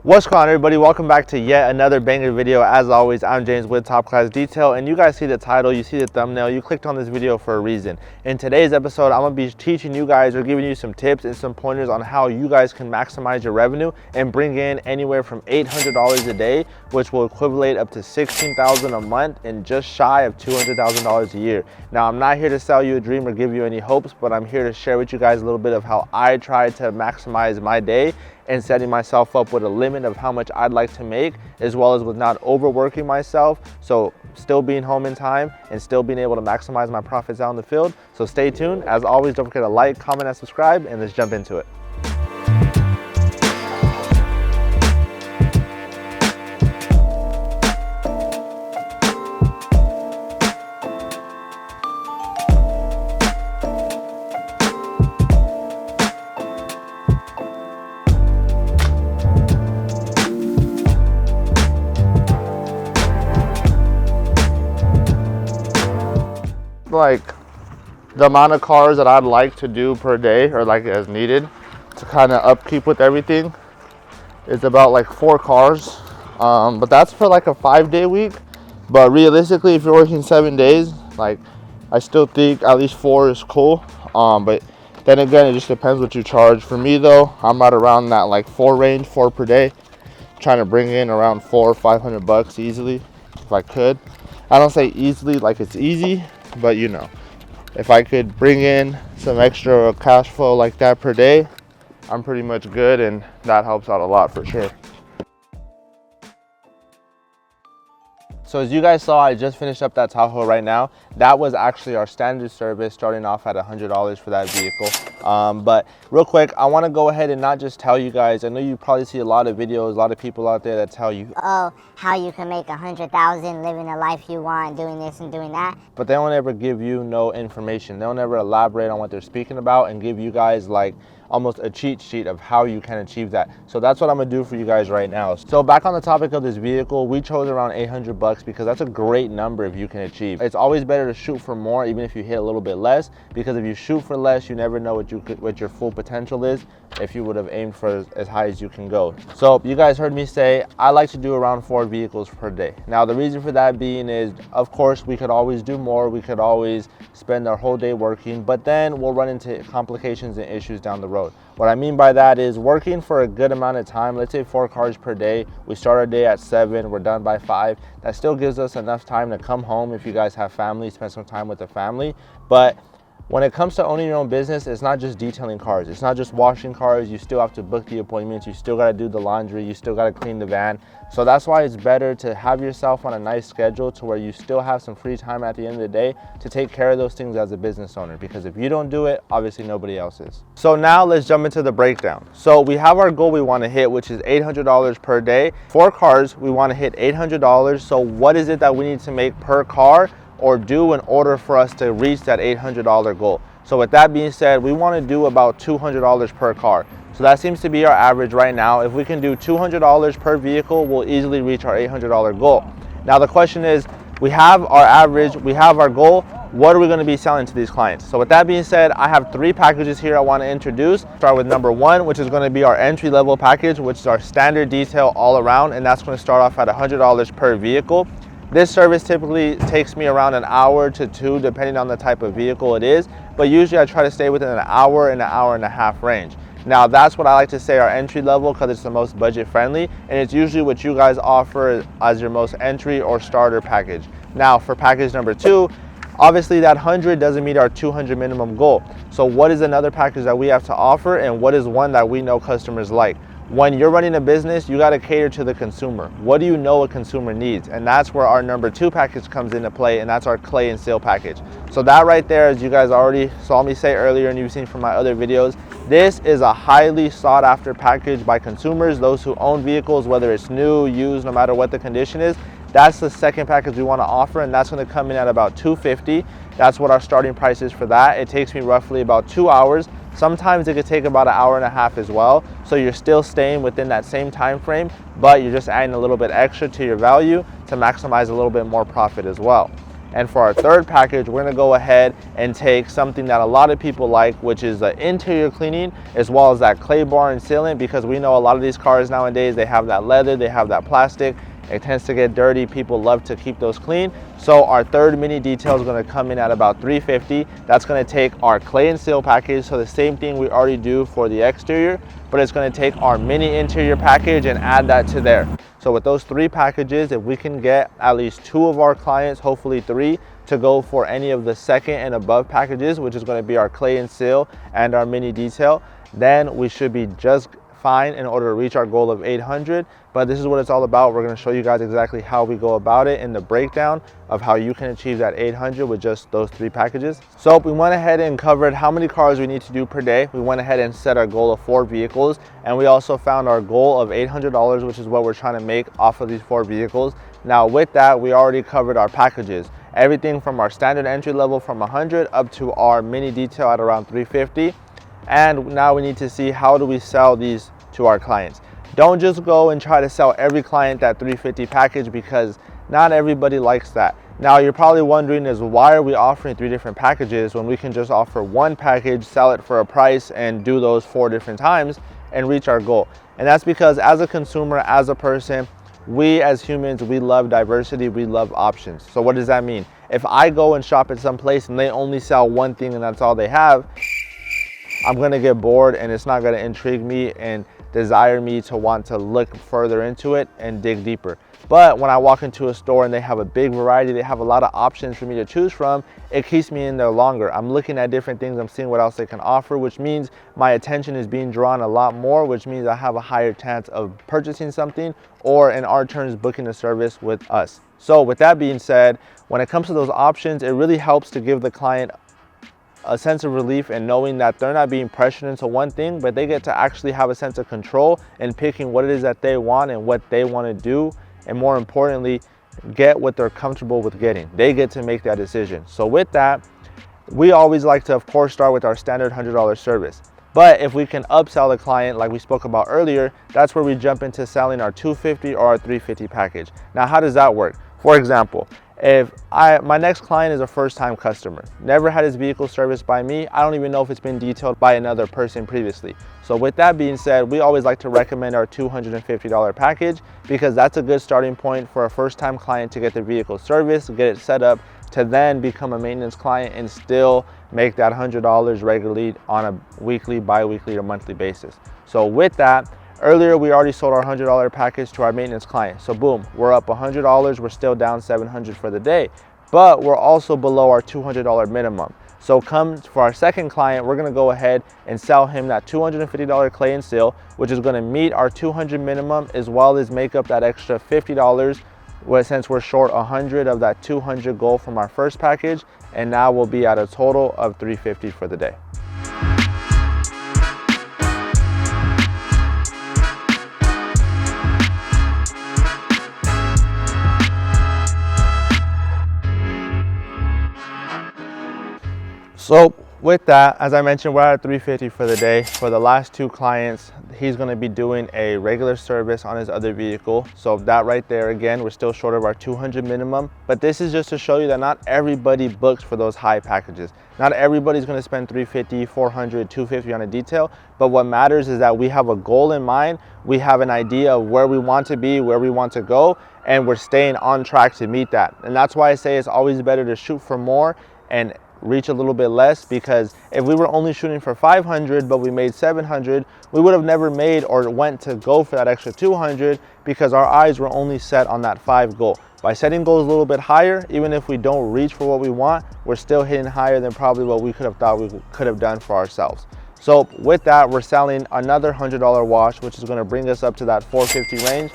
What's going on, everybody? Welcome back to yet another banger video. As always, I'm James with Top Class Detail, and you guys see the title, you see the thumbnail, you clicked on this video for a reason. In today's episode, I'm gonna be teaching you guys or giving you some tips and some pointers on how you guys can maximize your revenue and bring in anywhere from $800 a day, which will equivalent up to $16,000 a month and just shy of $200,000 a year. Now, I'm not here to sell you a dream or give you any hopes, but I'm here to share with you guys a little bit of how I try to maximize my day and setting myself up with a limit of how much I'd like to make, as well as with not overworking myself, so still being home in time and still being able to maximize my profits out in the field. So stay tuned. As always, don't forget to like, comment, and subscribe, and let's jump into it. Like the amount of cars that I'd like to do per day, or like as needed to kind of upkeep with everything, is about like 4 cars, but that's for like a 5-day week. But realistically, if you're working 7 days, like I still think at least 4 is cool. But then again, it just depends what you charge. For me though, I'm right around that like 4 range, 4 per day, trying to bring in around $400 or $500 easily if I could. I don't say easily like it's easy, but you know, if I could bring in some extra cash flow like that per day, I'm pretty much good, and that helps out a lot for sure. So as you guys saw, I just finished up that Tahoe right now. That was actually our standard service, starting off at $100 for that vehicle. But real quick, I want to go ahead and not just tell you guys, I know you probably see a lot of videos, a lot of people out there that tell you, oh, how you can make $100,000 living the life you want, doing this and doing that. But they don't ever give you no information. They don't ever elaborate on what they're speaking about and give you guys like almost a cheat sheet of how you can achieve that. So that's what I'm gonna do for you guys right now. So back on the topic of this vehicle, we chose around $800 because that's a great number if you can achieve. It's always better to shoot for more, even if you hit a little bit less, because if you shoot for less, you never know what your full potential is if you would have aimed for as high as you can go. So you guys heard me say I like to do around 4 vehicles per day. Now the reason for that being is, of course, we could always do more, we could always spend our whole day working, but then we'll run into complications and issues down the road. What I mean by that is working for a good amount of time, let's say 4 cars per day, we start our day at 7, we're done by 5, that still gives us enough time to come home if you guys have family, spend some time with the family. But when it comes to owning your own business, it's not just detailing cars. It's not just washing cars. You still have to book the appointments. You still got to do the laundry. You still got to clean the van. So that's why it's better to have yourself on a nice schedule to where you still have some free time at the end of the day to take care of those things as a business owner. Because if you don't do it, obviously nobody else is. So now let's jump into the breakdown. So we have our goal we want to hit, which is $800 per day. 4 cars, we want to hit $800. So what is it that we need to make per car or do in order for us to reach that $800 goal? So with that being said, we want to do about $200 per car. So that seems to be our average right now. If we can do $200 per vehicle, we'll easily reach our $800 goal. Now the question is, we have our average, we have our goal, what are we going to be selling to these clients? So with that being said, I have 3 packages here I want to introduce. Start with number 1, which is going to be our entry-level package, which is our standard detail all around, and that's going to start off at $100 per vehicle. This service typically takes me around an hour to 2, depending on the type of vehicle it is, but usually I try to stay within an hour and a half range. Now that's what I like to say our entry level, because it's the most budget friendly, and it's usually what you guys offer as your most entry or starter package. Now for package number 2, obviously that 100 doesn't meet our 200 minimum goal. So what is another package that we have to offer, and what is one that we know customers like? When you're running a business, you got to cater to the consumer. What do you know a consumer needs? And that's where our number 2 package comes into play, and that's our clay and seal package. So that right there, as you guys already saw me say earlier and you've seen from my other videos, this is a highly sought after package by consumers, those who own vehicles, whether it's new, used, no matter what the condition is. That's the second package we want to offer, and that's going to come in at about $250. That's what our starting price is for that. It takes me roughly about 2 hours. Sometimes it could take about an hour and a half as well. So you're still staying within that same time frame, but you're just adding a little bit extra to your value to maximize a little bit more profit as well. And for our third package, we're gonna go ahead and take something that a lot of people like, which is the interior cleaning, as well as that clay bar and sealant, because we know a lot of these cars nowadays, they have that leather, they have that plastic. It tends to get dirty. People love to keep those clean. So our third mini detail is going to come in at about $350. That's going to take our clay and seal package. So the same thing we already do for the exterior, but it's going to take our mini interior package and add that to there. So with those three packages, if we can get at least 2 of our clients, hopefully 3, to go for any of the second and above packages, which is going to be our clay and seal and our mini detail, then we should be just fine in order to reach our goal of 800. But this is what it's all about. We're going to show you guys exactly how we go about it in the breakdown of how you can achieve that 800 with just those 3 packages. So we went ahead and covered how many cars we need to do per day. We went ahead and set our goal of 4 vehicles, and we also found our goal of $800, which is what we're trying to make off of these 4 vehicles. Now with that, we already covered our packages, everything from our standard entry level from 100 up to our mini detail at around 350. And now we need to see, how do we sell these to our clients? Don't just go and try to sell every client that 350 package, because not everybody likes that. Now you're probably wondering is, why are we offering 3 different packages when we can just offer 1 package, sell it for a price, and do those 4 different times and reach our goal? And that's because as a consumer, as a person, we as humans, we love diversity, we love options. So what does that mean? If I go and shop at some place and they only sell 1 thing and that's all they have, I'm gonna get bored, and it's not gonna intrigue me and desire me to want to look further into it and dig deeper. But when I walk into a store and they have a big variety, they have a lot of options for me to choose from, it keeps me in there longer. I'm looking at different things, I'm seeing what else they can offer, which means my attention is being drawn a lot more, which means I have a higher chance of purchasing something, or in our terms, booking a service with us. So with that being said, when it comes to those options, it really helps to give the client a sense of relief in knowing that they're not being pressured into one thing, but they get to actually have a sense of control in picking what it is that they want and what they want to do, and more importantly, get what they're comfortable with getting. They get to make that decision. So with that, we always like to, of course, start with our standard $100 service. But if we can upsell the client, like we spoke about earlier, that's where we jump into selling our $250 or our $350 package. Now, how does that work? For example, if my next client is a first-time customer, never had his vehicle serviced by me, I don't even know if it's been detailed by another person previously. So with that being said, we always like to recommend our $250 package, because that's a good starting point for a first-time client to get their vehicle serviced, get it set up, to then become a maintenance client and still make that $100 regularly on a weekly, bi-weekly, or monthly basis. So with that, earlier, we already sold our $100 package to our maintenance client. So boom, we're up $100. We're still down $700 for the day, but we're also below our $200 minimum. So come for our second client, we're gonna go ahead and sell him that $250 clay and seal, which is gonna meet our $200 minimum, as well as make up that extra $50, since we're short 100 of that 200 goal from our first package. And now we'll be at a total of $350 for the day. So with that, as I mentioned, we're at $350 for the day. For the last 2 clients, he's going to be doing a regular service on his other vehicle. So that right there, again, we're still short of our 200 minimum. But this is just to show you that not everybody books for those high packages. Not everybody's going to spend $350, $400, $250 on a detail. But what matters is that we have a goal in mind. We have an idea of where we want to be, where we want to go, and we're staying on track to meet that. And that's why I say it's always better to shoot for more and reach a little bit less, because if we were only shooting for 500 but we made 700, we would have never made or went to go for that extra 200, because our eyes were only set on that 5 goal. By setting goals a little bit higher, even if we don't reach for what we want, we're still hitting higher than probably what we could have thought we could have done for ourselves. So with that, we're selling another $100 wash, which is going to bring us up to that $450 range.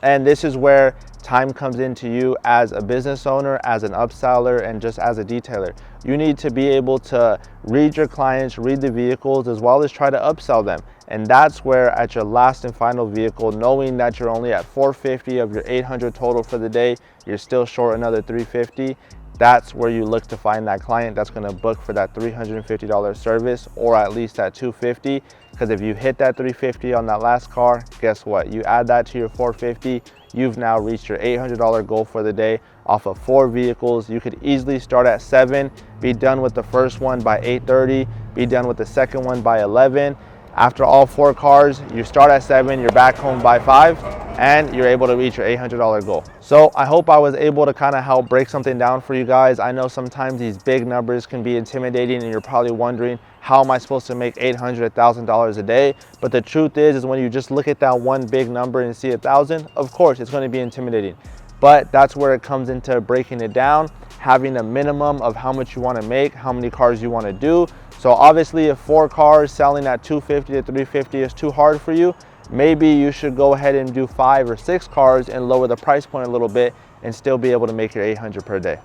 And this is where time comes into you as a business owner, as an upseller, and just as a detailer. You need to be able to read your clients, read the vehicles, as well as try to upsell them. And that's where at your last and final vehicle, knowing that you're only at $450 of your $800 total for the day, you're still short another $350. That's where you look to find that client that's going to book for that $350 service, or at least that $250, because if you hit that 350 on that last car, guess what? You add that to your 450, you've now reached your $800 goal for the day off of 4 vehicles. You could easily start at 7, be done with the first one by 8:30, be done with the second one by 11. After all 4 cars, you start at 7, you're back home by 5, and you're able to reach your $800 goal. So I hope I was able to kind of help break something down for you guys. I know sometimes these big numbers can be intimidating, and you're probably wondering, how am I supposed to make $800, $1,000 a day? But the truth is when you just look at that one big number and see 1,000, of course it's going to be intimidating. But that's where it comes into breaking it down, having a minimum of how much you want to make, how many cars you want to do. So obviously if 4 cars selling at 250 to 350 is too hard for you, maybe you should go ahead and do 5 or 6 cars and lower the price point a little bit and still be able to make your 800 per day.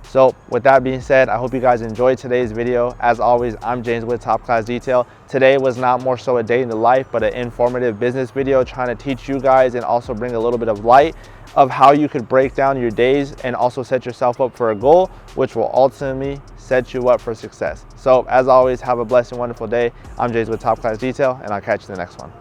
So with that being said, I hope you guys enjoyed today's video. As always, I'm James with Top Class Detail. Today was not more so a day in the life, but an informative business video trying to teach you guys and also bring a little bit of light of how you could break down your days and also set yourself up for a goal, which will ultimately set you up for success. So as always, have a blessed and wonderful day. I'm James with Top Class Detail, and I'll catch you in the next one.